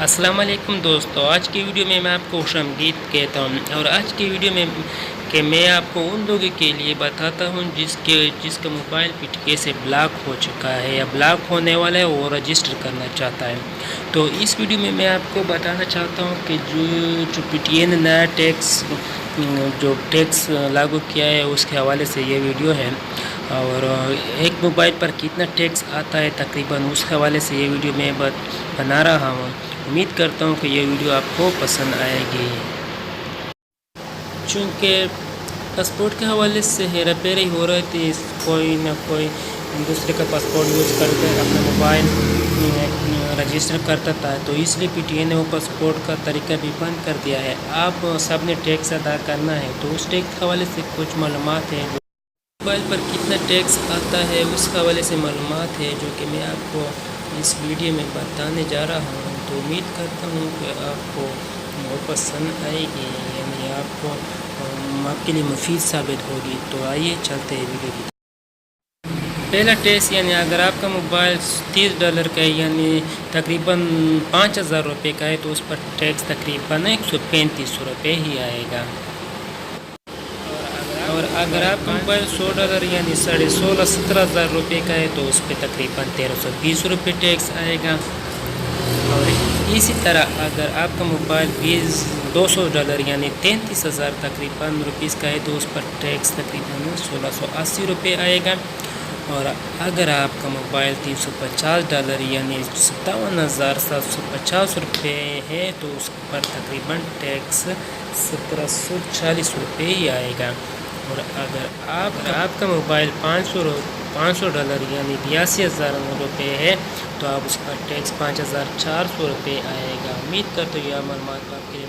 السلام علیکم دوستو، آج کی ویڈیو میں آپ کو خوش آمدید کہتا ہوں۔ اور آج کی ویڈیو میں میں آپ کو ان لوگوں کے لیے بتاتا ہوں جس کا موبائل پی ٹی اے سے بلاک ہو چکا ہے یا بلاک ہونے والا ہے وہ رجسٹر کرنا چاہتا ہے۔ تو اس ویڈیو میں آپ کو بتانا چاہتا ہوں کہ جو پی ٹی اے نے نیا ٹیکس لاگو کیا ہے اس کے حوالے سے یہ ویڈیو ہے، اور ایک موبائل پر کتنا ٹیکس آتا ہے تقریباً اس کے حوالے سے یہ ویڈیو میں بنا رہا ہوں۔ امید کرتا ہوں کہ یہ ویڈیو آپ کو پسند آئے گی۔ چونکہ پاسپورٹ کے حوالے سے ہیرا پھیری ہو رہی تھی، کوئی نہ کوئی دوسرے کا پاسپورٹ یوز کر کے اپنا موبائل رجسٹر کرتا تھا، تو اس لیے پی ٹی اے نے وہ پاسپورٹ کا طریقہ بھی بند کر دیا ہے۔ آپ سب نے ٹیکس ادا کرنا ہے، تو اس ٹیکس کے حوالے سے کچھ معلومات ہیں۔ موبائل پر کتنا ٹیکس آتا ہے اس حوالے سے معلومات ہے جو کہ میں آپ کو اس ویڈیو میں بتانے جا رہا ہوں۔ تو امید کرتا ہوں کہ آپ کو وہ پسند آئے گی، یعنی آپ کے لیے مفید ثابت ہوگی۔ تو آئیے چلتے ہیں ویڈیو کی۔ پہلا ٹیکس، یعنی اگر آپ کا موبائل $30 کا ہے یعنی تقریباً 5,000 روپے کا ہے، تو اس پر ٹیکس تقریباً 135 روپے ہی آئے گا۔ اور اگر آپ کا موبائل $100 یعنی 16,000 روپے کا ہے، تو اس پہ تقریباً 1,320 روپے ٹیکس آئے گا۔ اور اسی طرح اگر آپ کا موبائل $200 یعنی 33,000 تقریباً روپیز کا ہے، تو اس پر ٹیکس تقریباً 1,680 روپے آئے گا۔ اور اگر آپ کا موبائل $350 یعنی 57,750 روپے ہے، تو اس پر تقریباً ٹیکس 1,740 روپے ہی آئے گا۔ اور اگر آپ کا موبائل $500 یعنی 82,000 روپے ہے، تو آپ اس پر ٹیکس 5,400 روپے آئے گا۔ امید کرتا ہوں یہ معلومات آپ کے لیے